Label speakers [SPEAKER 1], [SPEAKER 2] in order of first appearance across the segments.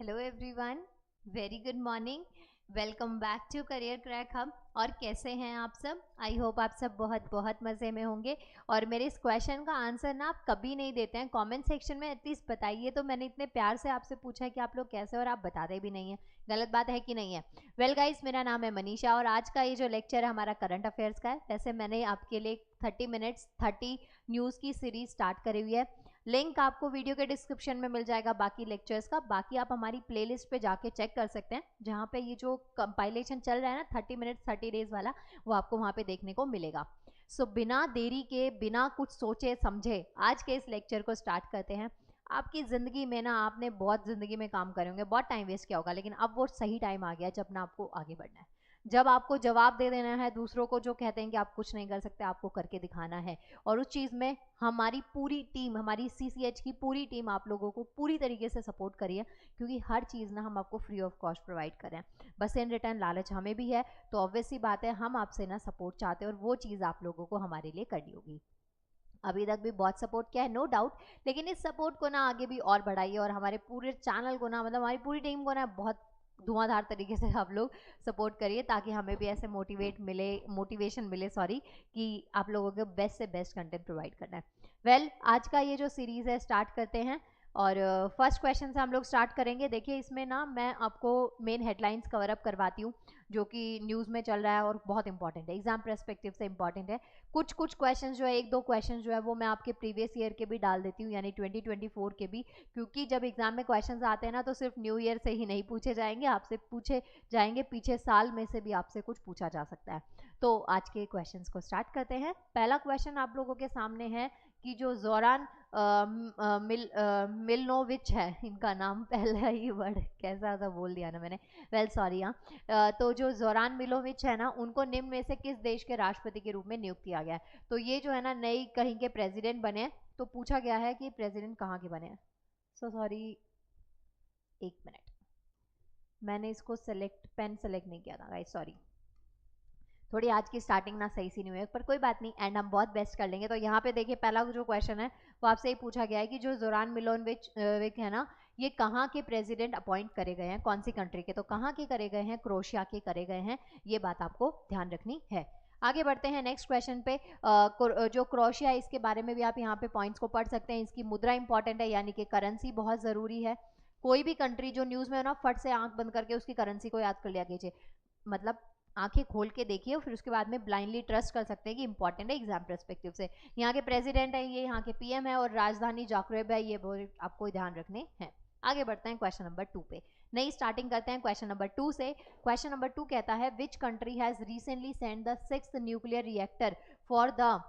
[SPEAKER 1] Hello everyone, very good morning. Welcome back to Career Crack Hub. और कैसे हैं आप सब? आई होप आप सब बहुत बहुत मज़े में होंगे। और मेरे इस क्वेश्चन का आंसर ना आप कभी नहीं देते हैं कमेंट सेक्शन में, एटलीस्ट बताइए। तो मैंने इतने प्यार से आपसे पूछा है कि आप लोग कैसे, और आप बताते भी नहीं हैं। गलत बात है कि नहीं है? वेल गाइस, मेरा नाम है मनीषा और आज का ये जो लेक्चर है हमारा करंट अफेयर्स का है। वैसे मैंने आपके लिए 30 मिनट्स 30 न्यूज़ की सीरीज स्टार्ट करी हुई है। लिंक आपको वीडियो के डिस्क्रिप्शन में मिल जाएगा बाकी लेक्चर्स का। बाकी आप हमारी प्लेलिस्ट पे जाके चेक कर सकते हैं, जहाँ पे ये जो कंपाइलेशन चल रहा है ना 30 मिनट्स 30 डेज वाला, वो आपको वहाँ पे देखने को मिलेगा। सो बिना देरी के, बिना कुछ सोचे समझे आज के इस लेक्चर को स्टार्ट करते हैं। आपकी ज़िंदगी में ना, आपने बहुत ज़िंदगी में काम करे होंगे, बहुत टाइम वेस्ट किया होगा, लेकिन अब वो सही टाइम आ गया जब ना आपको आगे बढ़ना है, जब आपको जवाब दे देना है दूसरों को जो कहते हैं कि आप कुछ नहीं कर सकते, आपको करके दिखाना है। और उस चीज़ में हमारी पूरी टीम, हमारी CCH की पूरी टीम आप लोगों को पूरी तरीके से सपोर्ट करिए, क्योंकि हर चीज़ ना हम आपको फ्री ऑफ कॉस्ट प्रोवाइड करें। बस इन रिटर्न लालच हमें भी है, तो ऑब्वियस सी बात है हम आपसे ना सपोर्ट चाहते हैं और वो चीज़ आप लोगों को हमारे लिए करनी होगी। अभी तक भी बहुत सपोर्ट किया है, नो डाउट, लेकिन इस सपोर्ट को ना आगे भी और बढ़ाइए और हमारे पूरे चैनल को ना, मतलब हमारी पूरी टीम को ना बहुत धुआंधार तरीके से आप लोग सपोर्ट करिए, ताकि हमें भी ऐसे मोटिवेशन मिले सॉरी, कि आप लोगों को बेस्ट से बेस्ट कंटेंट प्रोवाइड करना है। वेल, आज का ये जो सीरीज़ है स्टार्ट करते हैं और फर्स्ट क्वेश्चन से हम लोग स्टार्ट करेंगे। देखिए, इसमें ना मैं आपको मेन हेडलाइंस कवर अप करवाती हूँ जो कि न्यूज़ में चल रहा है और बहुत इंपॉर्टेंट है, एग्जाम पर्सपेक्टिव से इंपॉर्टेंट है। कुछ क्वेश्चन जो है, एक दो क्वेश्चन जो है वो मैं आपके प्रीवियस ईयर के भी डाल देती हूँ, यानी 2024 के भी, क्योंकि जब एग्जाम में क्वेश्चंस आते हैं ना तो सिर्फ न्यू ईयर से ही नहीं पूछे जाएंगे, आपसे पूछे जाएंगे पिछले साल में से भी आपसे कुछ पूछा जा सकता है। तो आज के क्वेश्चंस को स्टार्ट करते हैं। पहला क्वेश्चन आप लोगों के सामने है कि जो जोरान मिलनोविच है, इनका नाम पहला ही वर्ड कैसा सा बोल दिया ना मैंने, वेल सॉरी। हाँ, तो जो जोरान मिलोविच है ना, उनको निम्न में से किस देश के राष्ट्रपति के रूप में नियुक्त किया गया है? तो ये जो है ना नई कहीं के प्रेसिडेंट बने, तो पूछा गया है कि प्रेसिडेंट कहाँ के बने हैं। सो सॉरी, एक मिनट, मैंने इसको पेन सेलेक्ट नहीं किया था गाइस, सॉरी। थोड़ी आज की स्टार्टिंग ना सही सी नहीं हुई, पर कोई बात नहीं, एंड हम बहुत बेस्ट कर लेंगे। तो यहाँ पे देखिए, पहला जो क्वेश्चन है वो आपसे ही पूछा गया है कि जो जोरान मिलोनविच है ना, ये कहाँ के प्रेसिडेंट अपॉइंट करे गए हैं, कौन सी कंट्री के? तो कहाँ के करे गए हैं? क्रोएशिया के करे गए हैं। ये बात आपको ध्यान रखनी है। आगे बढ़ते हैं नेक्स्ट क्वेश्चन पे। जो क्रोएशिया है, इसके बारे में भी आप यहाँ पे पॉइंट्स को पढ़ सकते हैं। इसकी मुद्रा इंपॉर्टेंट है, यानी कि करेंसी बहुत ज़रूरी है। कोई भी कंट्री जो न्यूज़ में हो ना, फट से आंख बंद करके उसकी करेंसी को याद कर लिया कीजिए, मतलब आंखें खोल के देखिए और फिर उसके बाद में ब्लाइंडली ट्रस्ट कर सकते हैं कि इंपॉर्टेंट है एग्जाम पर्सपेक्टिव से। यहाँ के प्रेसिडेंट है, ये यहाँ के PM है और राजधानी जाग्रेब है, ये आपको ध्यान रखने हैं। आगे बढ़ते हैं क्वेश्चन नंबर 2 पे। नई स्टार्टिंग करते हैं क्वेश्चन नंबर 2 से। क्वेश्चन नंबर 2 कहता है, which country has recently send the 6th nuclear reactor for the,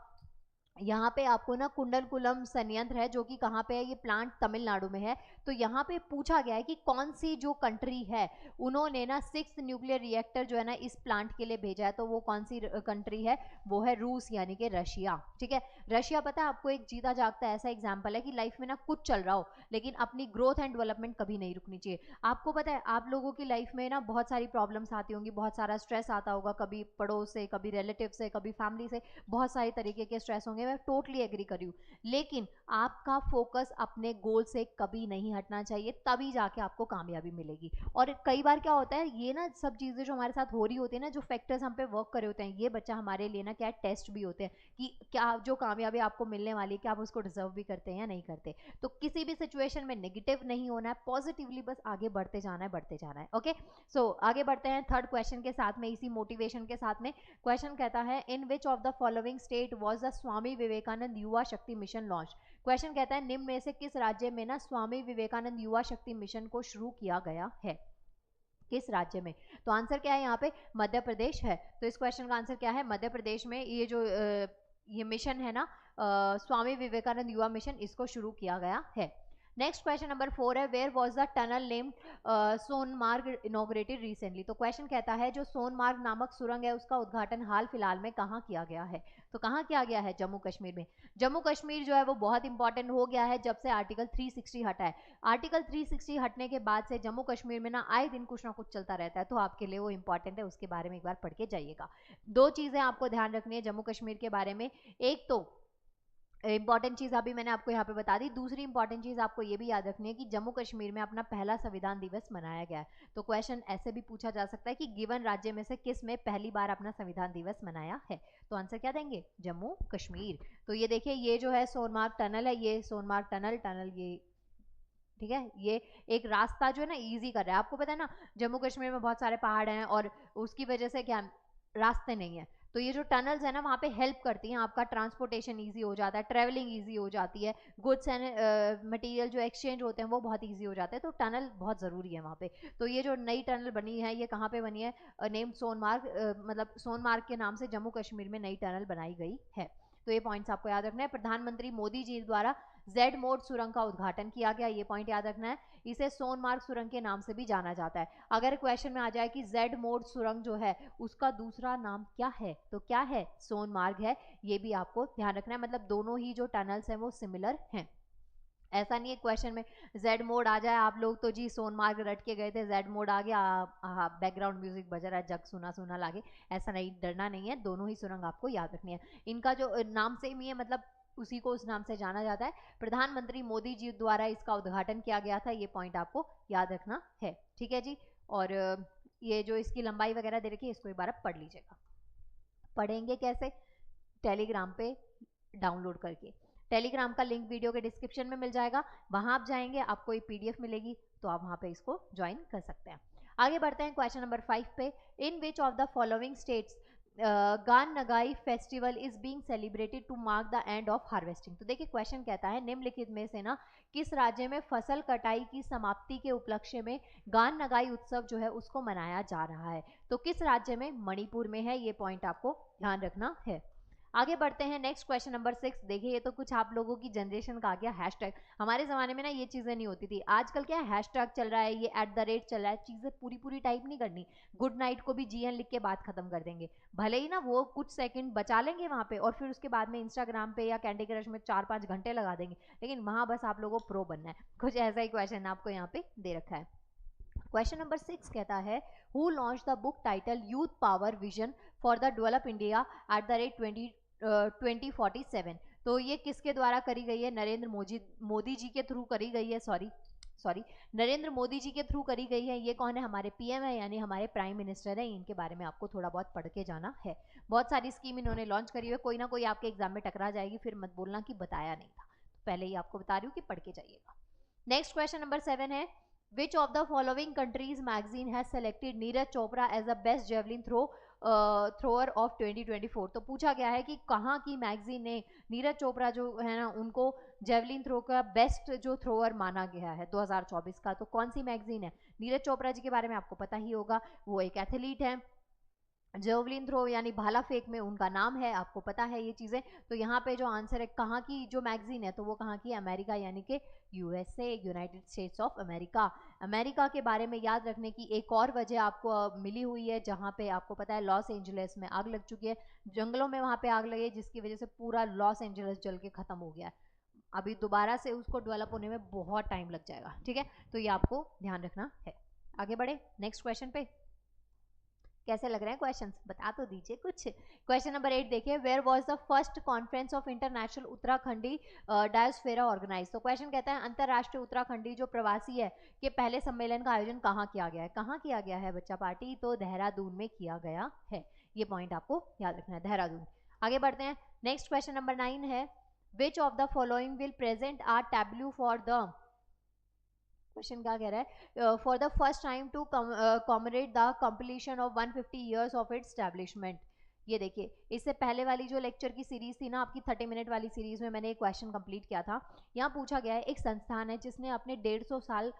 [SPEAKER 1] यहाँ पे आपको ना कुंडलकुलम संयंत्र है जो कि कहाँ पे है, ये प्लांट तमिलनाडु में है। तो यहाँ पे पूछा गया है कि कौन सी जो कंट्री है, उन्होंने ना 6th न्यूक्लियर रिएक्टर जो है ना इस प्लांट के लिए भेजा है। तो वो कौन सी कंट्री है? वो है रूस, यानी कि रशिया। ठीक है, रशिया पता है आपको एक जीता जागता ऐसा एग्जाम्पल है कि लाइफ में ना कुछ चल रहा हो, लेकिन अपनी ग्रोथ एंड डेवलपमेंट कभी नहीं रुकनी चाहिए। आपको पता है, आप लोगों की लाइफ में ना बहुत सारी प्रॉब्लम्स आती होंगी, बहुत सारा स्ट्रेस आता होगा, कभी पड़ोस से, कभी रिलेटिव से, कभी फैमिली से, बहुत सारे तरीके के स्ट्रेस होंगे, मैं टोटली एग्री कर रही हूँ। लेकिन आपका फोकस अपने गोल से कभी नहीं हटना चाहिए, तभी जाके आपको कामयाबी मिलेगी। और कई बार क्या होता है, ये ना सब चीज़ें जो हमारे साथ हो रही होती है ना, जो फैक्टर्स हम पे वर्क कर रहे होते हैं, ये बच्चा हमारे लिए ना क्या टेस्ट भी होते हैं कि क्या जो कामयाबी आपको मिलने वाली है, क्या आप उसको डिजर्व भी करते हैं या नहीं करते। तो किसी भी सिचुएशन में नेगेटिव नहीं होना है, पॉजिटिवली बस आगे बढ़ते जाना है, बढ़ते जाना है। ओके, सो आगे बढ़ते हैं थर्ड क्वेश्चन के साथ में, इसी मोटिवेशन के साथ में। क्वेश्चन कहता है, in which of the following state was the Swami Vivekananda Yuva Shakti mission launch? Question कहता है, निम्न में से किस राज्य में ना स्वामी विवेकानंद युवा शक्ति मिशन को शुरू किया गया है? किस राज्य में? तो आंसर क्या है यहाँ पे? मध्य प्रदेश है। तो इस क्वेश्चन का आंसर क्या है? मध्य प्रदेश में ये जो ये मिशन है ना, स्वामी विवेकानंद युवा मिशन, इसको शुरू किया गया है। नेक्स्ट क्वेश्चन नंबर 4 है, where was the tunnel name Sonmarg inaugurated recently? तो क्वेश्चन कहता है, जो सोनमार्ग नामक सुरंग है उसका उद्घाटन हाल फिलहाल में कहाँ किया गया है? तो कहाँ किया गया है? जम्मू कश्मीर में। जम्मू कश्मीर जो है वो बहुत इंपॉर्टेंट हो गया है जब से आर्टिकल 360 हटा है। आर्टिकल 360 हटने के बाद से जम्मू कश्मीर में ना आए दिन कुछ ना कुछ चलता रहता है, तो आपके लिए वो इंपॉर्टेंट है, उसके बारे में एक बार पढ़ के जाइएगा। दो चीज़ें आपको ध्यान रखनी है जम्मू कश्मीर के बारे में। एक तो इंपॉर्टेंट चीज़ अभी मैंने आपको यहाँ पे बता दी। दूसरी इंपॉर्टेंट चीज़ आपको ये भी याद रखनी है कि जम्मू कश्मीर में अपना पहला संविधान दिवस मनाया गया है। तो क्वेश्चन ऐसे भी पूछा जा सकता है कि गिवन राज्य में से किस में पहली बार अपना संविधान दिवस मनाया है। तो आंसर क्या देंगे? जम्मू कश्मीर। तो ये देखिए, ये जो है सोनमार्ग टनल है, ये सोनमार्ग टनल ये, ठीक है, ये एक रास्ता जो है ना ईजी कर रहा है। आपको पता है ना, जम्मू कश्मीर में बहुत सारे पहाड़ हैं और उसकी वजह से क्या रास्ते नहीं है, तो ये जो टनल्स है ना वहाँ पे हेल्प करती हैं, आपका ट्रांसपोर्टेशन इजी हो जाता है, ट्रैवलिंग इजी हो जाती है, गुड्स एंड मटेरियल जो एक्सचेंज होते हैं वो बहुत इजी हो जाते हैं। तो टनल बहुत ज़रूरी है वहाँ पे। तो ये जो नई टनल बनी है ये कहाँ पे बनी है? नेम सोनमार्ग, मतलब सोनमार्ग के नाम से जम्मू कश्मीर में नई टनल बनाई गई है। तो ये पॉइंट्स आपको याद रखना है। प्रधानमंत्री मोदी जी द्वारा जेड मोड सुरंग का उद्घाटन किया गया, ये पॉइंट याद रखना है। इसे सोनमार्ग सुरंग के नाम से भी जाना जाता है। अगर क्वेश्चन में आ जाए कि जेड मोड सुरंग जो है उसका दूसरा नाम क्या है, तो क्या है? सोनमार्ग है। ये भी आपको ध्यान रखना है, मतलब दोनों ही जो टनल्स हैं वो सिमिलर हैं। ऐसा नहीं है क्वेश्चन में जेड मोड आ जाए आप लोग तो जी सोनमार्ग रट के गए थे, जेड मोड आ गया, बैकग्राउंड म्यूजिक बज रहा है, जग सुना सुना लागे। ऐसा नहीं, डरना नहीं है, दोनों ही सुरंग आपको याद रखनी है। इनका जो नाम सेम ही है, मतलब उसी को उस नाम से जाना जाता है। प्रधानमंत्री मोदी जी द्वारा इसका उद्घाटन किया गया था, ये पॉइंट आपको याद रखना है। ठीक है जी। और ये जो इसकी लंबाई वगैरह दे रखी है इसको एक बार आप पढ़ लीजिएगा। पढ़ेंगे कैसे? टेलीग्राम पे डाउनलोड करके। टेलीग्राम का लिंक वीडियो के डिस्क्रिप्शन में मिल जाएगा, वहां आप जाएंगे आपको एक पीडीएफ मिलेगी, तो आप वहां पे इसको ज्वाइन कर सकते हैं। आगे बढ़ते हैं क्वेश्चन नंबर 5 पे। In which of the following states Gaan Ngai festival is being celebrated to mark the end of harvesting. तो देखिए क्वेश्चन कहता है निम्नलिखित में से ना किस राज्य में फसल कटाई की समाप्ति के उपलक्ष्य में गान नगाई उत्सव जो है उसको मनाया जा रहा है। तो किस राज्य में? मणिपुर में है, ये पॉइंट आपको ध्यान रखना है। आगे बढ़ते हैं नेक्स्ट क्वेश्चन नंबर 6। देखिए ये तो कुछ आप लोगों की जनरेशन का आ गया हैशटैग। हमारे ज़माने में ना ये चीज़ें नहीं होती थी, आजकल क्या है हैशटैग चल रहा है, ये @ चल रहा है, चीज़ें पूरी पूरी टाइप नहीं करनी। गुड नाइट को भी जीएन लिख के बात खत्म कर देंगे, भले ही ना वो कुछ सेकंड बचा लेंगे वहाँ पे और फिर उसके बाद में इंस्टाग्राम पे या कैंडी क्रश में 4-5 घंटे लगा देंगे, लेकिन वहाँ बस आप लोगों को प्रो बनना है। कुछ ऐसा ही क्वेश्चन आपको यहाँ पे दे रखा है। क्वेश्चन नंबर 6 कहता है who launch the book title youth power vision for the develop India @ 2047। तो ये किसके द्वारा करी गई है? नरेंद्र मोदी जी के थ्रू करी गई है। सॉरी नरेंद्र मोदी जी के थ्रू करी गई है। ये कौन है? हमारे पीएम है, यानी हमारे प्राइम मिनिस्टर है। इनके बारे में आपको थोड़ा बहुत पढ़ के जाना है। बहुत सारी स्कीम इन्होंने लॉन्च करी है, कोई ना कोई आपके एग्जाम में टकरा जाएगी, फिर मत बोलना कि बताया नहीं था। तो पहले ही आपको बता रही हूँ कि पढ़ के जाइएगा। नेक्स्ट क्वेश्चन नंबर 7 है which of the following countries magazine has selected Neeraj Chopra as the best javelin thrower of 2024। तो पूछा गया है कि कहाँ की मैगजीन ने नीरज चोपड़ा जो है ना उनको जेवलिन थ्रो का बेस्ट जो थ्रोअर माना गया है 2024 का। तो कौन सी मैगजीन है? नीरज चोपड़ा जी के बारे में आपको पता ही होगा, वो एक एथलीट है। जेवलिन थ्रो यानी भाला फेंक में उनका नाम है, आपको पता है ये चीज़ें। तो यहाँ पे जो आंसर है कहाँ की जो मैगजीन है, तो वो कहाँ की? अमेरिका, यानी कि USA, United states of America. America के बारे में याद रखने की एक और वजह आपको मिली हुई है, जहाँ पे आपको पता है लॉस एंजलिस में आग लग चुकी है, जंगलों में वहाँ पे आग लगी, जिसकी वजह से पूरा लॉस एंजलिस जल के खत्म हो गया है। अभी दोबारा से उसको डेवलप होने में बहुत टाइम लग जाएगा। ठीक है, तो ये आपको ध्यान रखना है। आगे बढ़े नेक्स्ट क्वेश्चन पे। कैसे लग रहे हैं क्वेश्चंस? बता तो दीजिए कुछ। क्वेश्चन नंबर 8 देखिए, where was the first conference of international Uttarakhandi diaspora organise. तो क्वेश्चन कहता है अंतरराष्ट्रीय उत्तराखंडी जो प्रवासी है के पहले सम्मेलन का आयोजन कहाँ किया गया है? कहाँ किया गया है बच्चा पार्टी? तो देहरादून में किया गया है। ये पॉइंट आपको याद रखना है, देहरादून। आगे बढ़ते हैं नेक्स्ट क्वेश्चन नंबर 9 है which of the following will present are tableau for the, question क्या कह रहा है? For the first time to commemorate the completion of 150 years of its establishment. ये देखिए, इससे पहले वाली जो लेक्चर की सीरीज थी ना आपकी 30 मिनट वाली सीरीज में मैंने एक क्वेश्चन कंप्लीट किया था। यहाँ पूछा गया है एक संस्थान है जिसने अपने 150 साल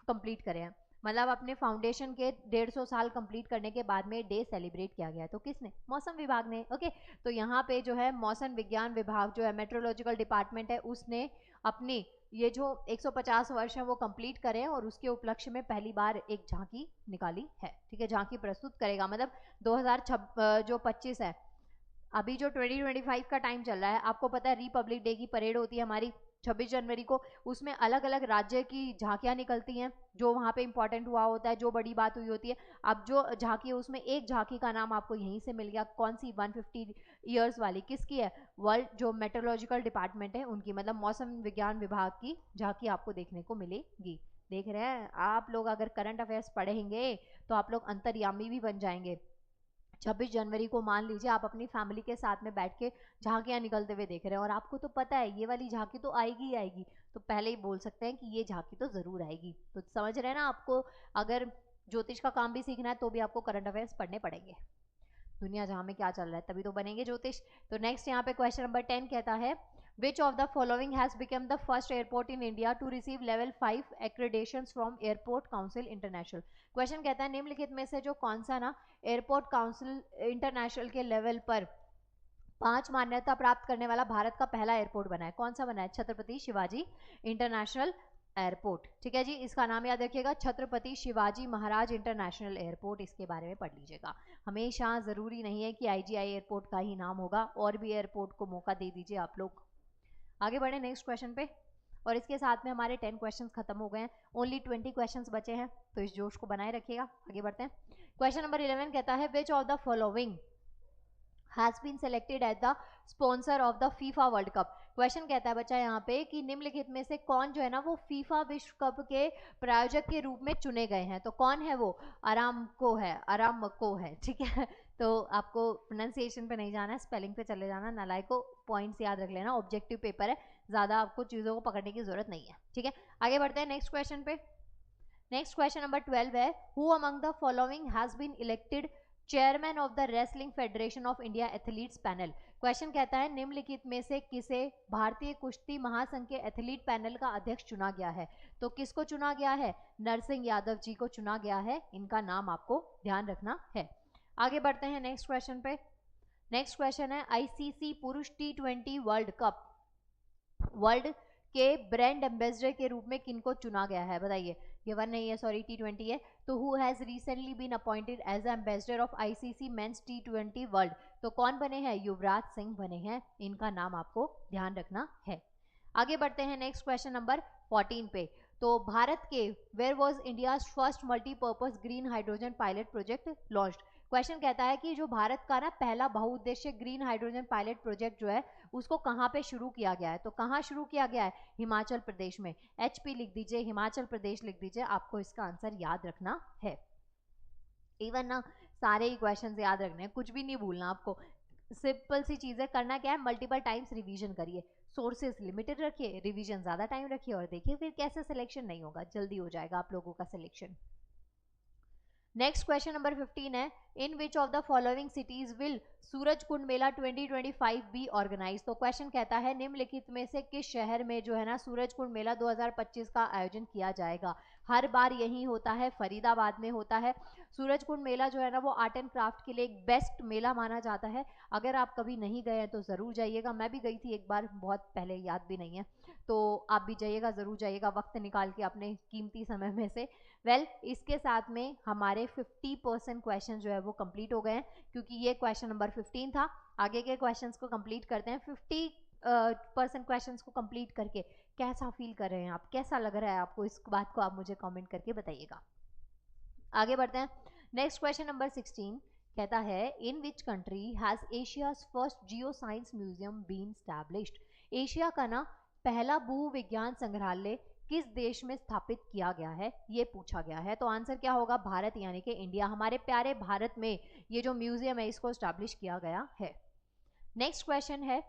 [SPEAKER 1] कंप्लीट करे हैं, मतलब अपने फाउंडेशन के 150 साल कंप्लीट करने के बाद में डे सेलिब्रेट किया गया है। तो किसने? मौसम विभाग ने। ओके, तो यहाँ पे जो है मौसम विज्ञान विभाग जो है मेट्रोलॉजिकल डिपार्टमेंट है उसने अपनी ये जो 150 वर्ष है वो कंप्लीट करें और उसके उपलक्ष्य में पहली बार एक झांकी निकाली है। ठीक है, झांकी प्रस्तुत करेगा, मतलब 2025 है, अभी जो 2025 का टाइम चल रहा है, आपको पता है रिपब्लिक डे की परेड होती है हमारी 26 जनवरी को, उसमें अलग अलग राज्य की झांकियां निकलती हैं, जो वहाँ पे इंपॉर्टेंट हुआ होता है, जो बड़ी बात हुई होती है। अब जो झांकी है उसमें एक झांकी का नाम आपको यहीं से मिल गया, कौन सी, 150 ईयर्स वाली, किसकी है, वर्ल्ड जो मेट्रोलॉजिकल डिपार्टमेंट है उनकी, मतलब मौसम विज्ञान विभाग की झांकी आपको देखने को मिलेगी। देख रहे हैं आप लोग, अगर करंट अफेयर्स पढ़ेंगे तो आप लोग अंतर्यामी भी बन जाएंगे। 26 जनवरी को मान लीजिए आप अपनी फैमिली के साथ में बैठ के झांकियां निकलते हुए देख रहे हैं और आपको तो पता है ये वाली झांकी तो आएगी ही आएगी, तो पहले ही बोल सकते हैं कि ये झांकी तो जरूर आएगी। तो समझ रहे हैं ना, आपको अगर ज्योतिष का काम भी सीखना है तो भी आपको करंट अफेयर्स पढ़ने पड़ेंगे, दुनिया जहां में क्या चल रहा है तभी तो बनेंगे ज्योतिष। तो नेक्स्ट यहाँ पे क्वेश्चन नंबर 10 कहता है, Which of the following has become the first airport in India to receive level 5 accreditations from Airport Council International? Question कहता है निम्नलिखित में से जो कौन सा ना एयरपोर्ट काउंसिल इंटरनेशनल के लेवल पर 5 मान्यता प्राप्त करने वाला भारत का पहला एयरपोर्ट बना है, कौन सा बना है, छत्रपति शिवाजी इंटरनेशनल एयरपोर्ट। ठीक है जी, इसका नाम याद रखिएगा, छत्रपति शिवाजी महाराज इंटरनेशनल एयरपोर्ट, इसके बारे में पढ़ लीजिएगा। हमेशा जरूरी नहीं है कि आईजीआई एयरपोर्ट का ही नाम होगा, और भी एयरपोर्ट को मौका दे दीजिए आप लोग। आगे बढ़े नेक्स्ट क्वेश्चन पे, और इसके साथ में हमारे 10 क्वेश्चंस खत्म हो गए हैं, ओनली 20 क्वेश्चंस बचे हैं, तो इस जोश को बनाए रखिएगा। आगे बढ़ते हैं, क्वेश्चन नंबर 11 कहता है, which of the following has been selected as the sponsor of the FIFA World Cup. Question कहता है बच्चा यहाँ पे कि निम्नलिखित में से कौन जो है ना वो फीफा विश्व कप के प्रायोजक के रूप में चुने गए हैं, तो कौन है वो, अरामको है, अरामको है, ठीक है। तो आपको प्रोनाउंसिएशन पे नहीं जाना है, स्पेलिंग पे चले जाना, नालायक को पॉइंट्स याद रख लेना, ऑब्जेक्टिव पेपर है, ज्यादा आपको चीजों को पकड़ने की जरूरत नहीं है, ठीक है। आगे बढ़ते हैं नेक्स्ट क्वेश्चन पे, नेक्स्ट क्वेश्चन नंबर 12 है, who among the following has been elected chairman of the Wrestling Federation of India athletes panel. Question कहता है निम्नलिखित में से किसे भारतीय कुश्ती महासंघ के एथलीट पैनल का अध्यक्ष चुना गया है, तो किसको चुना गया है, नरसिंह यादव जी को चुना गया है, इनका नाम आपको ध्यान रखना है। आगे बढ़ते हैं नेक्स्ट क्वेश्चन पे, नेक्स्ट क्वेश्चन है, आईसीसी पुरुष T20 वर्ल्ड कप वर्ल्ड के ब्रांड एम्बेसडर के रूप में किनको चुना गया है, बताइए, ये वन नहीं है, सॉरी T20 है, तो who has recently been appointed as ambassador of ICC men's T20 world, तो कौन बने हैं, युवराज सिंह बने हैं, इनका नाम आपको ध्यान रखना है। आगे बढ़ते हैं नेक्स्ट क्वेश्चन नंबर 14 पे, तो भारत के where was India's first multipurpose green hydrogen pilot project launched. Question कहता है कि जो भारत का ना पहला बहुउद्देश्य ग्रीन हाइड्रोजन पायलट प्रोजेक्ट जो है उसको कहाँ पे शुरू किया गया है, तो कहाँ शुरू किया गया है, हिमाचल प्रदेश में, HP लिख दीजिए, हिमाचल प्रदेश लिख दीजिए, आपको इसका आंसर याद रखना है। इवन ना सारे ही क्वेश्चंस याद रखने हैं, कुछ भी नहीं भूलना आपको, सिंपल सी चीजें करना क्या है, मल्टीपल टाइम्स रिवीजन करिए, सोर्सेज लिमिटेड रखिए, रिवीजन ज्यादा टाइम रखिए, और देखिए फिर कैसे सिलेक्शन नहीं होगा, जल्दी हो जाएगा आप लोगों का सिलेक्शन। नेक्स्ट क्वेश्चन नंबर 15 है, in which of the following cities will Suraj Kund Mela 2025 be organise. तो क्वेश्चन कहता है निम्नलिखित में से किस शहर में जो है ना सूरज कुंड मेला 2025 का आयोजन किया जाएगा। हर बार यही होता है, फरीदाबाद में होता है। सूरज कुंड मेला जो है ना वो आर्ट एंड क्राफ्ट के लिए एक बेस्ट मेला माना जाता है। अगर आप कभी नहीं गए हैं तो ज़रूर जाइएगा, मैं भी गई थी एक बार, बहुत पहले, याद भी नहीं है, तो आप भी जाइएगा, ज़रूर जाइएगा वक्त निकाल के अपने कीमती समय में से। वेल इसके साथ में हमारे 50% क्वेश्चन जो है वो कंप्लीट हो गए हैं, क्योंकि ये क्वेश्चन नंबर 15 था। आगे के क्वेश्चंस को कंप्लीट करते हैं। 50% क्वेश्चंस को कंप्लीट करके कैसा फील कर रहे हैं आप, कैसा लग रहा है आपको, इस बात को आप मुझे कमेंट करके बताइएगा। आगे बढ़ते हैं। नेक्स्ट क्वेश्चन नंबर 16 कहता है, in which country has Asia's first geoscience museum been established. Asia का ना पहला भूविज्ञान संग्रहालय किस देश में स्थापित किया गया है, ये पूछा गया है। तो आंसर क्या होगा, भारत, यानी कि इंडिया। हमारे प्यारे भारत में ये जो म्यूजियम है इसको स्टैब्लिश किया गया है। नेक्स्ट क्वेश्चन है,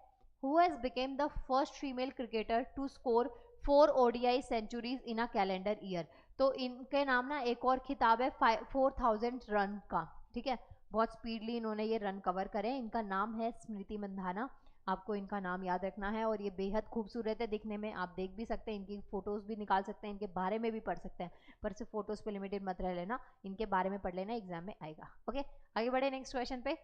[SPEAKER 1] who has become the first female cricketer to score 4 ODI centuries in a calendar year. तो इनके नाम ना एक और खिताब है 4000 रन का, ठीक है, बहुत स्पीडली इन्होंने ये रन कवर करे। इनका नाम है स्मृति मंधाना, आपको इनका नाम याद रखना है। और ये बेहद खूबसूरत है दिखने में, आप देख भी सकते हैं, इनकी फोटोज भी निकाल सकते हैं, इनके बारे में भी पढ़ सकते हैं, पर सिर्फ फोटोज पे लिमिटेड मत रह लेना, इनके बारे में पढ़ लेना, एग्जाम में आएगा। ओके, आगे बढ़े नेक्स्ट क्वेश्चन पे।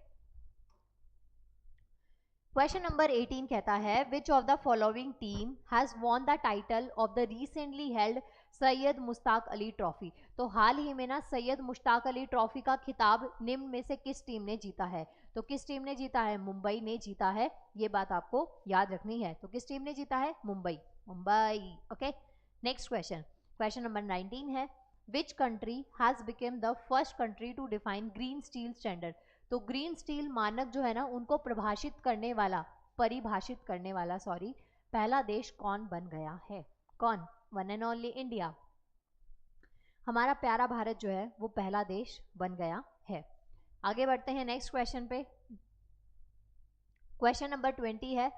[SPEAKER 1] क्वेश्चन नंबर 18 कहता है, which of the following team has won the title of the recently held Syed Mushtaq Ali trophy. तो हाल ही में ना सैयद मुश्ताक अली ट्रॉफी का खिताब निम्न में से किस टीम ने जीता है। तो किस टीम ने जीता है, मुंबई ने जीता है, ये बात आपको याद रखनी है। तो किस टीम ने जीता है, Mumbai. Mumbai. Okay, next question, question number 19 है, which country has become the first country to define green steel standard. तो ग्रीन स्टील मानक जो है ना उनको परिभाषित करने वाला पहला देश कौन बन गया है? कौन? One and only India. हमारा प्यारा भारत जो है वो पहला देश बन गया है। आगे बढ़ते हैं नेक्स्ट क्वेश्चन पे। क्वेश्चन नंबर 20 है,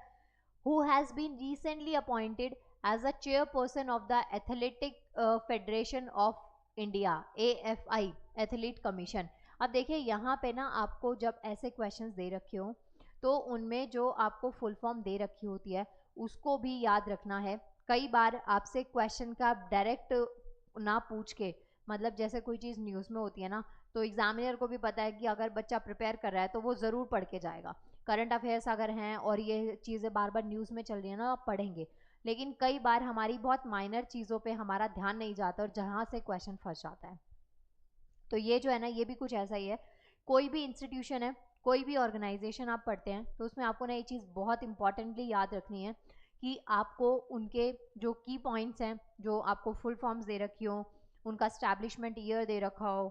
[SPEAKER 1] who has been recently appointed as a chairperson of the Athletic Federation of India AFI Athlete Commission। अब देखिए यहाँ पे ना आपको जब ऐसे क्वेश्चंस दे रखे हो तो उनमें जो आपको फुल फॉर्म दे रखी होती है उसको भी याद रखना है। कई बार आपसे क्वेश्चन का डायरेक्ट ना पूछ के, मतलब जैसे कोई चीज़ न्यूज़ में होती है ना, तो एग्जामिनर को भी पता है कि अगर बच्चा प्रिपेयर कर रहा है तो वो ज़रूर पढ़ के जाएगा। करंट अफेयर्स अगर हैं और ये चीज़ें बार बार न्यूज़ में चल रही है ना, आप पढ़ेंगे, लेकिन कई बार हमारी बहुत माइनर चीज़ों पे हमारा ध्यान नहीं जाता और जहाँ से क्वेश्चन फंस जाता है। तो ये जो है ना, ये भी कुछ ऐसा ही है। कोई भी इंस्टीट्यूशन है, कोई भी ऑर्गेनाइजेशन आप पढ़ते हैं तो उसमें आपको ना ये चीज़ बहुत इंपॉर्टेंटली याद रखनी है कि आपको उनके जो की पॉइंट्स हैं, जो आपको फुल फॉर्म्स दे रखी हो, उनका स्टैब्लिशमेंट ईयर दे रखा हो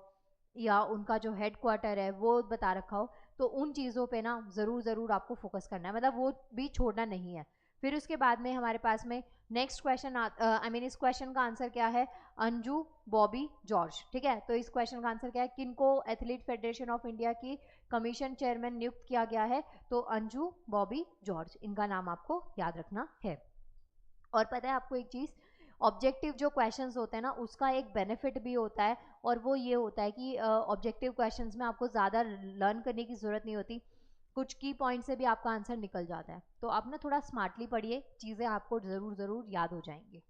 [SPEAKER 1] या उनका जो हेड क्वार्टर है वो बता रखा हो, तो उन चीज़ों पे ना ज़रूर आपको फोकस करना है, मतलब वो भी छोड़ना नहीं है। फिर उसके बाद में हमारे पास में नेक्स्ट क्वेश्चन आई मीन इस क्वेश्चन का आंसर क्या है? अंजू बॉबी जॉर्ज। ठीक है, तो इस क्वेश्चन का आंसर क्या है? किनको एथलीट फेडरेशन ऑफ इंडिया की कमीशन चेयरमैन नियुक्त किया गया है? तो अंजू बॉबी जॉर्ज, इनका नाम आपको याद रखना है। और पता है आपको एक चीज़, ऑब्जेक्टिव जो क्वेश्चंस होते हैं ना उसका एक बेनिफिट भी होता है, और वो ये होता है कि ऑब्जेक्टिव क्वेश्चंस में आपको ज़्यादा लर्न करने की ज़रूरत नहीं होती, कुछ की पॉइंट से भी आपका आंसर निकल जाता है। तो आप ना थोड़ा स्मार्टली पढ़िए, चीज़ें आपको ज़रूर याद हो जाएंगी।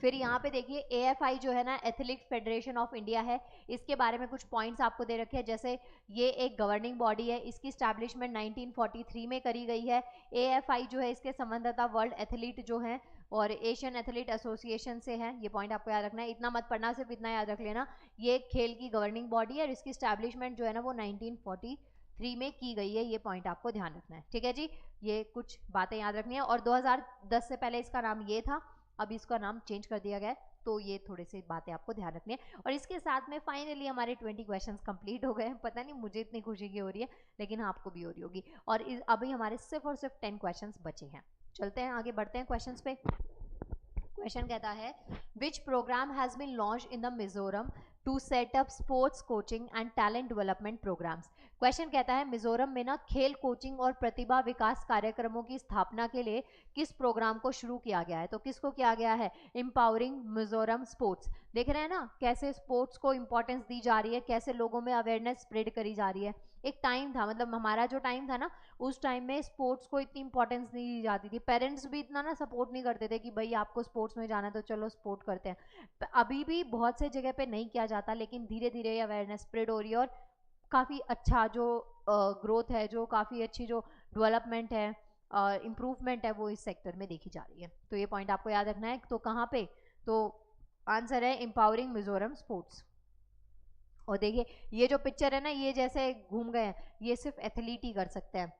[SPEAKER 1] फिर यहाँ पे देखिए AFI जो है ना, एथलेटिक्स फेडरेशन ऑफ इंडिया है, इसके बारे में कुछ पॉइंट्स आपको दे रखे हैं। जैसे ये एक गवर्निंग बॉडी है, इसकी स्टैब्लिशमेंट 1943 में करी गई है। AFI जो है इसके संबंधता वर्ल्ड एथलीट जो हैं और एशियन एथलीट एसोसिएशन से है। ये पॉइंट आपको याद रखना है, इतना मत पढ़ना, सिर्फ इतना याद रख लेना, ये खेल की गवर्निंग बॉडी है और इसकी स्टैब्लिशमेंट जो है ना वो 1943 में की गई है। ये पॉइंट आपको ध्यान रखना है। ठीक है जी, ये कुछ बातें याद रखनी है। और 2010 से पहले इसका नाम ये था, अभी इसका नाम चेंज कर दिया गया है, तो ये थोड़ी सी बातें आपको ध्यान रखनी है। और इसके साथ में फाइनली हमारे 20 क्वेश्चंस कंप्लीट हो गए हैं। पता नहीं मुझे इतनी खुशी की हो रही है, लेकिन आपको भी हो रही होगी। और अभी हमारे सिर्फ और सिर्फ 10 क्वेश्चंस बचे हैं। चलते हैं आगे, बढ़ते हैं क्वेश्चंस पे। क्वेश्चन कहता है, which program has been launch in the Mizoram to set up sports coaching and talent development programs. Question कहता है, मिजोरम में ना खेल कोचिंग और प्रतिभा विकास कार्यक्रमों की स्थापना के लिए किस प्रोग्राम को शुरू किया गया है? तो किसको किया गया है? Empowering Mizoram sports. देख रहे हैं ना कैसे स्पोर्ट्स को इंपॉर्टेंस दी जा रही है, कैसे लोगों में अवेयरनेस स्प्रेड करी जा रही है। एक टाइम था, मतलब हमारा जो टाइम था ना, उस टाइम में स्पोर्ट्स को इतनी इंपॉर्टेंस नहीं दी जाती थी। पेरेंट्स भी इतना ना सपोर्ट नहीं करते थे कि भाई आपको स्पोर्ट्स में जाना है तो चलो स्पोर्ट करते हैं। अभी भी बहुत से जगह पे नहीं किया जाता, लेकिन धीरे धीरे अवेयरनेस स्प्रेड हो रही है और काफ़ी अच्छा जो ग्रोथ है, जो काफ़ी अच्छी जो डेवलपमेंट है, इम्प्रूवमेंट है, वो इस सेक्टर में देखी जा रही है। तो ये पॉइंट आपको याद रखना है। तो कहाँ पे? तो आंसर है एम्पावरिंग मिजोरम स्पोर्ट्स। और देखिए ये जो पिक्चर है ना, ये जैसे घूम गए हैं, ये सिर्फ एथलीट ही कर सकते हैं,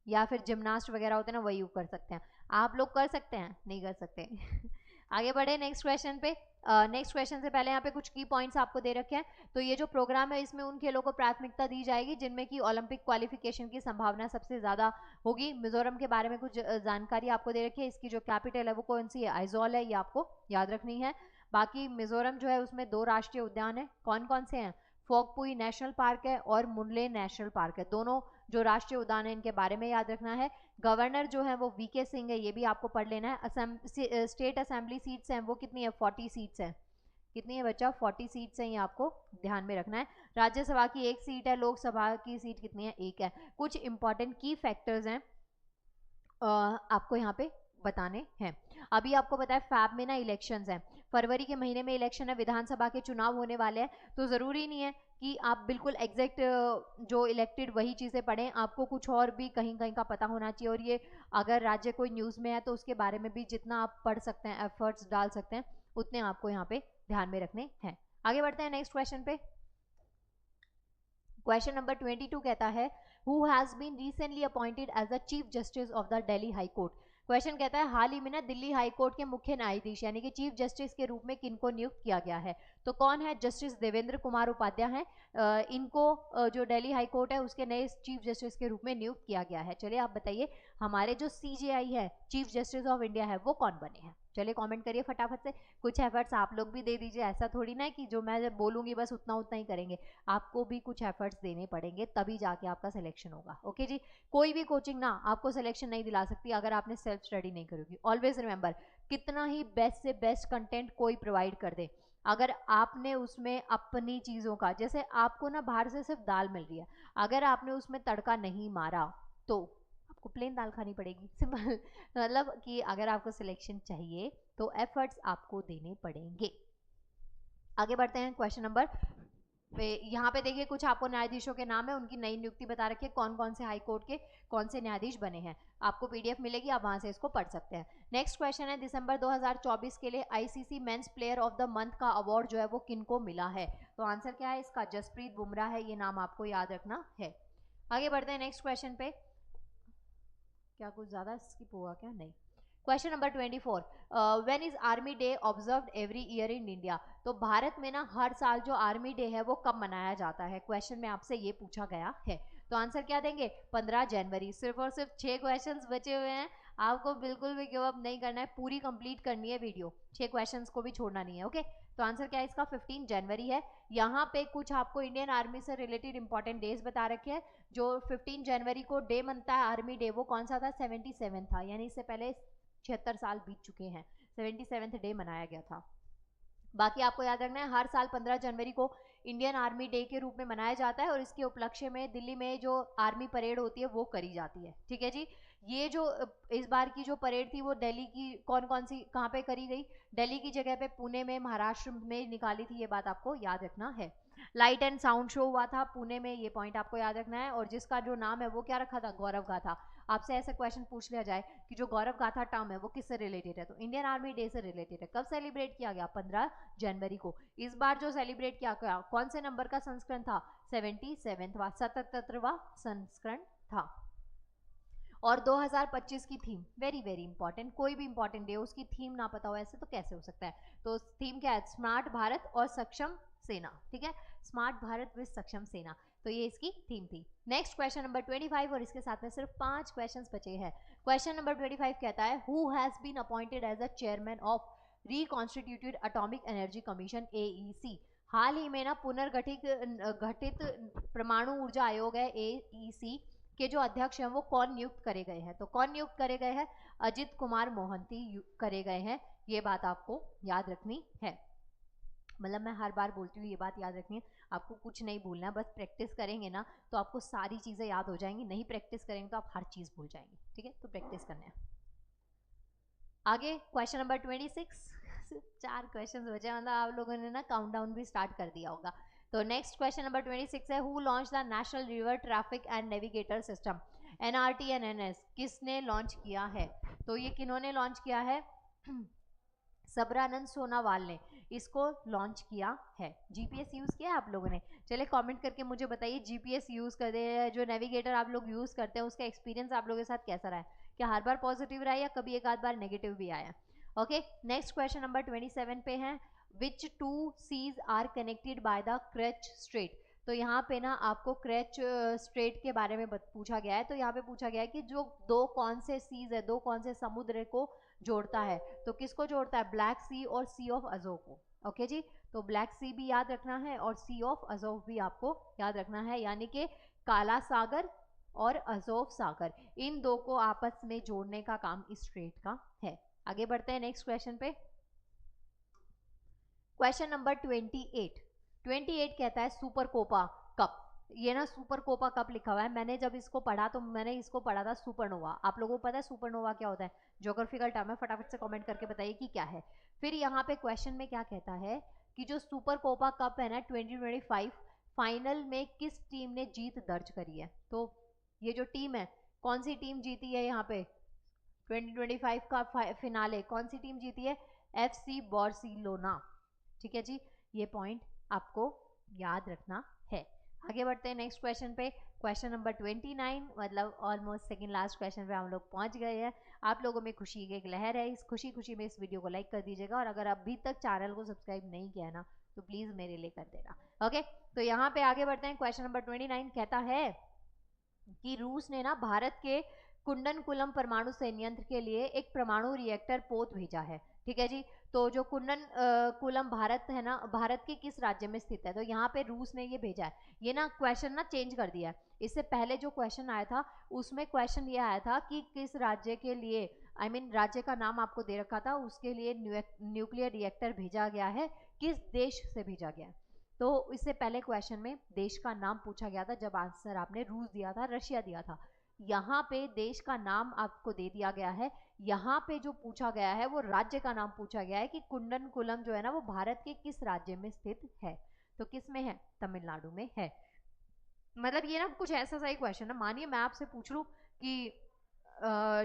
[SPEAKER 1] या फिर जिमनास्ट वगैरह होते हैं ना, वही कर सकते हैं। आप लोग कर सकते हैं? नहीं कर सकते। आगे बढ़े नेक्स्ट क्वेश्चन पे। नेक्स्ट क्वेश्चन से पहले यहाँ पे कुछ की पॉइंट्स आपको दे रखे हैं। तो ये जो प्रोग्राम है इसमें उन खेलों को प्राथमिकता दी जाएगी जिनमें की ओलंपिक क्वालिफिकेशन की संभावना सबसे ज़्यादा होगी। मिजोरम के बारे में कुछ जानकारी आपको दे रखी है। इसकी जो कैपिटल है वो कौन सी है? आइजॉल है, ये आपको याद रखनी है। बाकी मिजोरम जो है उसमें 2 राष्ट्रीय उद्यान है। कौन कौन से हैं? फोकपुई नेशनल पार्क है और मुनले नेशनल पार्क है। दोनों जो राष्ट्रीय उद्यान है इनके बारे में याद रखना है। गवर्नर जो है वो वीके सिंह है, ये भी आपको पढ़ लेना है। स्टेट असेंबली सीट्स हैं वो कितनी है? 40 सीट्स हैं। कितनी है बच्चा? 40 सीट्स हैं, ये आपको ध्यान में रखना है। राज्यसभा की 1 सीट है, लोकसभा की सीट कितनी है? 1 है। कुछ इंपॉर्टेंट की फैक्टर्स हैं आपको यहाँ पे बताने हैं। अभी आपको पता है फैब में ना इलेक्शंस हैं, फरवरी के महीने में इलेक्शन है, विधानसभा के चुनाव होने वाले हैं। तो ज़रूरी नहीं है कि आप बिल्कुल एग्जैक्ट जो इलेक्टेड वही चीज़ें पढ़ें, आपको कुछ और भी कहीं कहीं का पता होना चाहिए। और ये अगर राज्य कोई न्यूज़ में है तो उसके बारे में भी जितना आप पढ़ सकते हैं, एफर्ट्स डाल सकते हैं, उतने आपको यहाँ पे ध्यान में रखने हैं। आगे बढ़ते हैं नेक्स्ट क्वेश्चन पे। क्वेश्चन नंबर 22 कहता है who has been recently appointed as the chief justice of the Delhi high court. Question कहता है हाल ही में ना दिल्ली हाई कोर्ट के मुख्य न्यायाधीश यानी कि चीफ जस्टिस के रूप में किनको नियुक्त किया गया है। तो कौन है? जस्टिस देवेंद्र कुमार उपाध्याय हैं। इनको जो दिल्ली हाई कोर्ट है उसके नए चीफ जस्टिस के रूप में नियुक्त किया गया है। चलिए आप बताइए हमारे जो सीजेआई है चीफ जस्टिस ऑफ इंडिया है वो कौन बने हैं? चलिए कमेंट करिए फटाफट से। कुछ एफर्ट्स आप लोग भी दे दीजिए, ऐसा थोड़ी ना है कि जो मैं बोलूंगी बस उतना उतना ही करेंगे, आपको भी कुछ एफर्ट्स देने पड़ेंगे तभी जाके आपका सिलेक्शन होगा। ओके जी, कोई भी कोचिंग ना आपको सिलेक्शन नहीं दिला सकती अगर आपने सेल्फ स्टडी नहीं करोगी। ऑलवेज रिमेंबर, कितना ही बेस्ट से बेस्ट कंटेंट कोई प्रोवाइड कर दे, अगर आपने उसमें अपनी चीज़ों का, जैसे आपको ना बाहर से सिर्फ दाल मिल रही है, अगर आपने उसमें तड़का नहीं मारा तो आपको प्लेन दाल खानी पड़ेगी। सिंपल मतलब कि अगर आपको सिलेक्शन चाहिए तो एफर्ट्स आपको देने पड़ेंगे। आगे बढ़ते हैं क्वेश्चन नंबर यहाँ पे देखिए कुछ आपको न्यायाधीशों के नाम है, उनकी नई नियुक्ति बता रखी है, कौन कौन से हाई कोर्ट के कौन से न्यायाधीश बने हैं। आपको पीडीएफ मिलेगी, आप वहां से इसको पढ़ सकते हैं। नेक्स्ट क्वेश्चन है दिसंबर 2024 के लिए ICC men's player of the month का अवार्ड जो है वो किनको मिला है? तो आंसर क्या है इसका? जसप्रीत बुमराह है, ये नाम आपको याद रखना है। आगे बढ़ते हैं नेक्स्ट क्वेश्चन पे। क्या कुछ ज्यादा स्किप हुआ क्या? नहीं। Question number 24, when is army day observed every year in India? तो भारत में ना हर साल जो आर्मी डे है वो कब मनाया जाता है? क्वेश्चन में आपसे ये पूछा गया है। तो आंसर क्या देंगे? 15 जनवरी। सिर्फ और सिर्फ 6 क्वेश्चंस बचे हुए हैं, आपको बिल्कुल भी गिव अप नहीं करना है, पूरी कंप्लीट करनी है वीडियो, 6 क्वेश्चंस को भी छोड़ना नहीं है। ओके, तो आंसर क्या है इसका? 15 जनवरी है। यहाँ पे कुछ आपको इंडियन आर्मी से रिलेटेड इंपॉर्टेंट डेज बता रखे हैं। जो 15 जनवरी को डे बनता है आर्मी डे, वो कौन सा था? 77 था, यानी इससे पहले 76 साल बीत चुके हैं, 77th डे मनाया गया था। बाकी आपको याद रखना है हर साल 15 जनवरी को इंडियन आर्मी डे के रूप में मनाया जाता है और इसके उपलक्ष्य में दिल्ली में जो आर्मी परेड होती है वो करी जाती है। ठीक है जी, ये जो इस बार की जो परेड थी वो दिल्ली की कौन कौन सी कहाँ पे करी गई? दिल्ली की जगह पे पुणे में, महाराष्ट्र में निकाली थी, ये बात आपको याद रखना है। लाइट एंड साउंड शो हुआ था पुणे में, ये पॉइंट आपको याद रखना है। और जिसका जो नाम है वो क्या रखा था? गौरव गाथा। आपसे ऐसा क्वेश्चन पूछ लिया जाए कि जो गौरव गाथा टर्म है वो किससे रिलेटेड है, तो इंडियन आर्मी डे से रिलेटेड है। कब सेलिब्रेट किया गया? 15 जनवरी को। इस बार जो सेलिब्रेट किया गया कौन से नंबर का संस्करण था? 77वां, 77वां संस्करण था। और 2025 की थीम वेरी वेरी इंपॉर्टेंट, कोई भी इंपॉर्टेंट डे उसकी थीम ना पता हो ऐसे तो कैसे हो सकता है? तो थीम क्या है? स्मार्ट भारत और सक्षम सेना। ठीक है, स्मार्ट भारत विद सक्षम सेना, तो ये इसकी थीम थी। नेक्स्ट क्वेश्चन नंबर 25 और इसके साथ में सिर्फ 5 क्वेश्चंस बचे हैं। क्वेश्चन नंबर 25 कहता है who has been appointed as the chairman of reconstituted atomic energy commission AEC? हाल ही में ना पुनर्गठित घटित परमाणु ऊर्जा आयोग है AEC के जो अध्यक्ष हैं वो कौन नियुक्त करे गए हैं? तो कौन नियुक्त करे गए हैं? अजित कुमार मोहंती करे गए हैं, ये बात आपको याद रखनी है। मतलब मैं हर बार बोलती हूँ ये बात याद रखनी है, आपको कुछ नहीं भूलना, बस प्रैक्टिस करेंगे ना तो आपको सारी चीज़ें याद हो जाएंगी, नहीं प्रैक्टिस करेंगे तो आप हर चीज़ भूल जाएंगे। ठीक है, तो प्रैक्टिस करना है। आगे क्वेश्चन नंबर 26, 4 क्वेश्चन बचे, मतलब आप लोगों ने ना काउंटडाउन भी स्टार्ट कर दिया होगा। तो नेक्स्ट क्वेश्चन नंबर 26 है who launch the national river traffic and navigator system? NRT and NS किसने लॉन्च किया है? तो ये किन्होंने लॉन्च किया है? सबरानंद सोनावाल ने इसको लॉन्च किया है। जीपीएस यूज किया है आप लोगों ने? चलिए कमेंट करके मुझे बताइए, जीपीएस यूज करते हैं जो नेविगेटर आप लोग यूज करते हैं उसका एक्सपीरियंस आप लोगों के साथ कैसा रहा है? क्या हर बार पॉजिटिव रहा है या कभी एक आध बार नेगेटिव भी आया? ओके, नेक्स्ट क्वेश्चन नंबर 27 पे है which 2 seas are connected by the Kerch strait? तो यहाँ पे ना आपको क्रेच स्ट्रेट के बारे में पूछा गया है। तो यहाँ पे पूछा गया है कि जो दो कौन से सीज है, दो कौन से समुद्र को जोड़ता है? तो किसको जोड़ता है? ब्लैक सी और सी ऑफ अजोव को। ओके जी, तो ब्लैक सी भी याद रखना है और सी ऑफ अजोव भी आपको याद रखना है, यानी कि काला सागर और अजोव सागर, इन दो को आपस में जोड़ने का काम इस स्ट्रेट का है। आगे बढ़ते हैं नेक्स्ट क्वेश्चन पे। क्वेश्चन नंबर 28 कहता है सुपर कोपा कप? ये ना सुपर कोपा कप लिखा हुआ है, मैंने जब इसको पढ़ा तो मैंने इसको पढ़ा था सुपरनोवा। आप लोगों को पता है सुपरनोवा क्या होता है? ज्योग्राफिकल टर्म है, फटाफट से कमेंट करके बताइए कि क्या है। फिर यहाँ पे क्वेश्चन में क्या कहता है कि जो सुपर कोपा कप है ना 2025 फाइनल में किस टीम ने जीत दर्ज करी है? तो ये जो टीम है, कौन सी टीम जीती है यहाँ पे 2025 का फिनाले? कौन सी टीम जीती है? FC Barcelona. ठीक है जी, ये पॉइंट आपको याद रखना है। आगे बढ़ते हैं नेक्स्ट क्वेश्चन पे। क्वेश्चन नंबर 29, मतलब ऑलमोस्ट सेकंड लास्ट क्वेश्चन पे हम लोग पहुंच गए हैं। आप लोगों में खुशी की एक लहर है, इस खुशी खुशी में इस वीडियो को लाइक कर दीजिएगा, और अगर अभी तक चैनल को सब्सक्राइब नहीं किया है ना तो प्लीज़ मेरे लिए कर देना। ओके, तो यहाँ पे आगे बढ़ते हैं। क्वेश्चन नंबर 29 कहता है कि रूस ने ना भारत के कुंडनकुलम परमाणु संयंत्र के लिए एक परमाणु रिएक्टर पोत भेजा है। ठीक है जी। तो जो कुलम भारत है ना, भारत के किस राज्य में स्थित है? तो यहाँ पे रूस ने ये भेजा है। ये ना क्वेश्चन ना चेंज कर दिया है। इससे पहले जो क्वेश्चन आया था उसमें क्वेश्चन ये आया था कि किस राज्य के लिए, आई मीन राज्य का नाम आपको दे रखा था, उसके लिए न्यूक्लियर रिएक्टर भेजा गया है, किस देश से भेजा गया है। तो इससे पहले क्वेश्चन में देश का नाम पूछा गया था, जब आंसर आपने रूस दिया था, रशिया दिया था। यहाँ पे देश का नाम आपको दे दिया गया है। यहाँ पे जो पूछा गया है वो राज्य का नाम पूछा गया है कि कुंडनकुलम जो है ना वो भारत के किस राज्य में स्थित है। तो किस में है? तमिलनाडु में है। मतलब ये ना कुछ ऐसा सा ही क्वेश्चन है। मानिए मैं आपसे पूछ लूं कि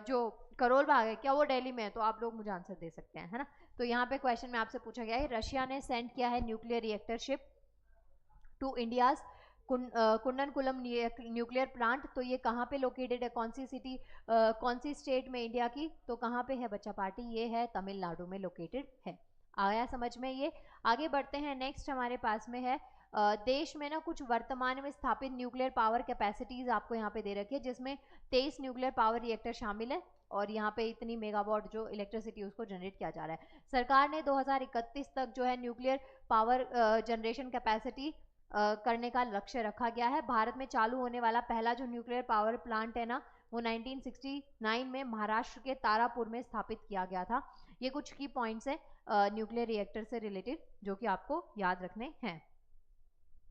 [SPEAKER 1] जो करोल बाग है क्या वो दिल्ली में है, तो आप लोग मुझे आंसर दे सकते हैं, है ना। तो यहाँ पे क्वेश्चन में आपसे पूछा गया है रशिया ने सेंड किया है nuclear reactor ship to India's Kudankulam nuclear plant. तो ये कहाँ पे लोकेटेड है, कौन सी सिटी, कौन सी स्टेट में इंडिया की? तो कहाँ पे है बच्चा पार्टी? ये है तमिलनाडु में लोकेटेड है। आया समझ में ये? आगे बढ़ते हैं। नेक्स्ट हमारे पास में है देश में ना कुछ वर्तमान में स्थापित न्यूक्लियर पावर कैपेसिटीज आपको यहाँ पे दे रखी है, जिसमें 23 न्यूक्लियर पावर रिएक्टर शामिल है, और यहाँ पे इतनी मेगावाट जो इलेक्ट्रिसिटी उसको जनरेट किया जा रहा है। सरकार ने 2031 तक जो है न्यूक्लियर पावर जनरेशन कैपेसिटी करने का लक्ष्य रखा गया है। भारत में चालू होने वाला पहला जो न्यूक्लियर पावर प्लांट है ना वो 1969 में महाराष्ट्र के तारापुर में स्थापित किया गया था। ये कुछ की पॉइंट्स हैं न्यूक्लियर रिएक्टर से रिलेटेड जो कि आपको याद रखने हैं,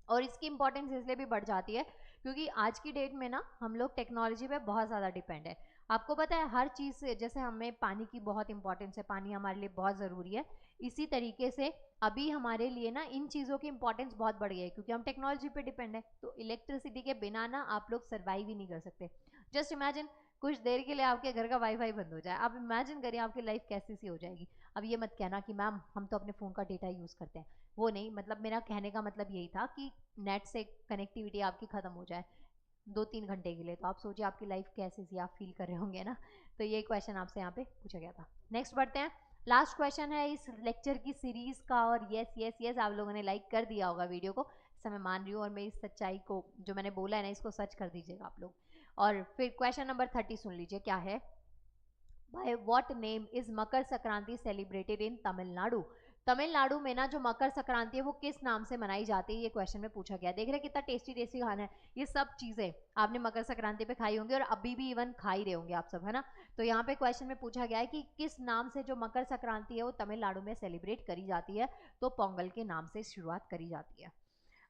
[SPEAKER 1] और इसकी इंपॉर्टेंस इसलिए भी बढ़ जाती है क्योंकि आज की डेट में ना हम लोग टेक्नोलॉजी पे बहुत ज़्यादा डिपेंड है। आपको पता है हर चीज़ से, जैसे हमें पानी की बहुत इंपॉर्टेंस है, पानी हमारे लिए बहुत ज़रूरी है, इसी तरीके से अभी हमारे लिए ना इन चीज़ों की इंपॉर्टेंस बहुत बढ़ गई है क्योंकि हम टेक्नोलॉजी पे डिपेंड है। तो इलेक्ट्रिसिटी के बिना ना आप लोग सर्वाइव ही नहीं कर सकते। जस्ट इमेजिन कुछ देर के लिए आपके घर का वाईफाई बंद हो जाए, आप इमेजिन करिए आपकी लाइफ कैसी सी हो जाएगी। अब ये मत कहना कि मैम हम तो अपने फ़ोन का डेटा यूज़ करते हैं, वो नहीं, मतलब मेरा कहने का मतलब यही था कि नेट से कनेक्टिविटी आपकी ख़त्म हो जाए 2-3 घंटे के लिए, तो आप सोचिए आपकी लाइफ कैसी सी आप फील कर रहे होंगे ना। तो ये क्वेश्चन आपसे यहाँ पे पूछा गया था। नेक्स्ट बढ़ते हैं। लास्ट क्वेश्चन है इस लेक्चर की सीरीज का, और यस यस यस आप लोगों ने लाइक कर दिया होगा वीडियो को, ऐसा मैं मान रही हूँ, और मैं इस सच्चाई को जो मैंने बोला है ना इसको सच कर दीजिएगा आप लोग। और फिर क्वेश्चन नंबर 30 सुन लीजिए क्या है। By what name is Makar Sankranti celebrated in Tamil Nadu? Tamil Nadu में ना जो मकर संक्रांति है वो किस नाम से मनाई जाती है, ये क्वेश्चन में पूछा गया। देख रहे कितना टेस्टी टेस्टी खाना है। ये सब चीजें आपने मकर संक्रांति पे खाई होंगी और अभी भी इवन खा ही रहे होंगे आप सब, है ना। तो यहाँ पे क्वेश्चन में पूछा गया है कि किस नाम से जो मकर संक्रांति है वो तमिलनाडु में सेलिब्रेट करी जाती है? तो पोंगल के नाम से शुरुआत करी जाती है।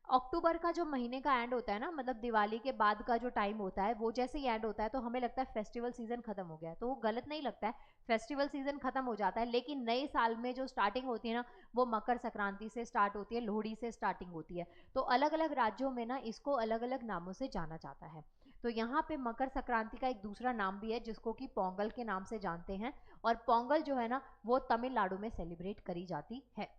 [SPEAKER 1] अक्टूबर का जो महीने का एंड होता है ना, मतलब दिवाली के बाद का जो टाइम होता है, वो जैसे ही एंड होता है तो हमें लगता है फेस्टिवल सीजन खत्म हो गया है, तो वो गलत नहीं लगता है। फेस्टिवल सीजन खत्म हो जाता है, लेकिन नए साल में जो स्टार्टिंग होती है ना वो मकर संक्रांति से स्टार्ट होती है, लोहड़ी से स्टार्टिंग होती है। तो अलग अलग राज्यों में ना इसको अलग अलग नामों से जाना जाता है। तो यहाँ पे मकर संक्रांति का एक दूसरा नाम भी है जिसको कि पोंगल के नाम से जानते हैं, और पोंगल जो है ना वो तमिलनाडु में सेलिब्रेट करी जाती है।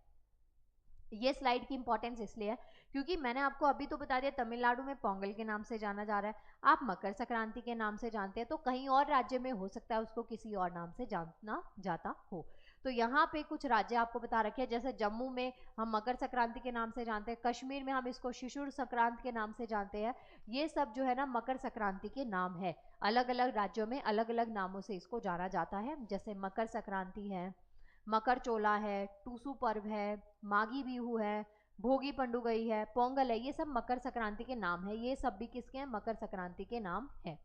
[SPEAKER 1] ये स्लाइड की इंपॉर्टेंस इसलिए है क्योंकि मैंने आपको अभी तो बता दिया तमिलनाडु में पोंगल के नाम से जाना जा रहा है, आप मकर संक्रांति के नाम से जानते हैं, तो कहीं और राज्य में हो सकता है उसको किसी और नाम से जाना जाता हो। तो यहाँ पे कुछ राज्य आपको बता रखे हैं, जैसे जम्मू में हम मकर संक्रांति के नाम से जानते हैं, कश्मीर में हम इसको शिशुर संक्रांत के नाम से जानते हैं। ये सब जो है ना मकर संक्रांति के नाम है। अलग अलग राज्यों में अलग अलग नामों से इसको जाना जाता है, जैसे मकर संक्रांति है, मकर चोला है, टूसू पर्व है, मागी बिहू है, भोगी पंडुगई है, पोंगल है, ये सब मकर संक्रांति के नाम है। ये सब भी किसके हैं? मकर संक्रांति के नाम है।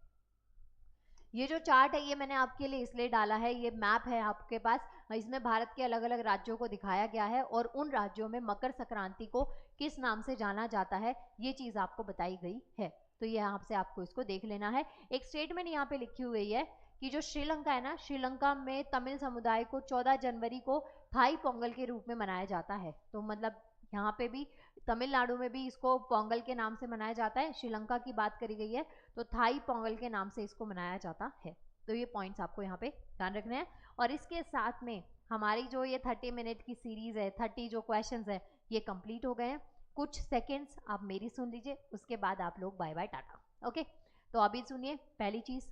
[SPEAKER 1] ये जो चार्ट है ये मैंने आपके लिए इसलिए डाला है, ये मैप है आपके पास, इसमें भारत के अलग अलग राज्यों को दिखाया गया है और उन राज्यों में मकर संक्रांति को किस नाम से जाना जाता है ये चीज़ आपको बताई गई है। तो ये यहाँ से आपको इसको देख लेना है। एक स्टेटमेंट यहाँ पे लिखी हुई है कि जो श्रीलंका है ना, श्रीलंका में तमिल समुदाय को 14 जनवरी को थाई पोंगल के रूप में मनाया जाता है। तो मतलब यहाँ पे भी तमिलनाडु में भी इसको पोंगल के नाम से मनाया जाता है। श्रीलंका की बात करी गई है तो थाई पोंगल के नाम से इसको मनाया जाता है। तो ये पॉइंट्स आपको यहाँ पे ध्यान रखने हैं। और इसके साथ में हमारी जो ये 30 मिनट की सीरीज है, 30 जो क्वेश्चंस है ये कंप्लीट हो गए हैं। कुछ सेकंड्स आप मेरी सुन लीजिए, उसके बाद आप लोग बाय बाय टाटा। ओके, तो अभी सुनिए, पहली चीज़,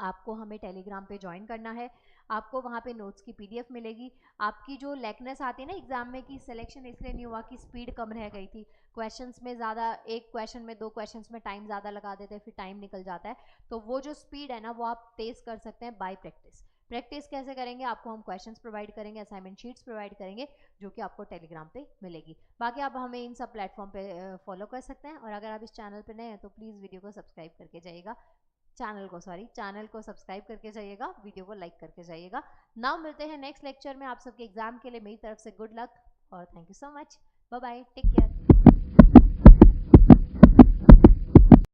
[SPEAKER 1] आपको हमें टेलीग्राम पे ज्वाइन करना है। आपको वहाँ पे नोट्स की पीडीएफ मिलेगी। आपकी जो लैकनेस आती है ना एग्जाम में कि सिलेक्शन इसलिए नहीं हुआ कि स्पीड कम रह गई थी, क्वेश्चंस में ज़्यादा, एक क्वेश्चन में 2 क्वेश्चंस में टाइम ज़्यादा लगा देते हैं, फिर टाइम निकल जाता है, तो वो जो स्पीड है ना वो आप तेज़ कर सकते हैं बाय प्रैक्टिस। प्रैक्टिस कैसे करेंगे? आपको हम क्वेश्चंस प्रोवाइड करेंगे, असाइनमेंट शीट्स प्रोवाइड करेंगे, जो कि आपको टेलीग्राम पे मिलेगी। बाकी आप हमें इन सब प्लेटफॉर्म पे फॉलो कर सकते हैं, और अगर आप इस चैनल पे नए हैं तो प्लीज़ वीडियो को सब्सक्राइब करके जाइएगा, चैनल को सब्सक्राइब करके जाइएगा, वीडियो को लाइक करके जाइएगा। नाउ मिलते हैं नेक्स्ट लेक्चर में। आप सबके एग्जाम के लिए मेरी तरफ से गुड लक और thank you so much. Bye bye, take care.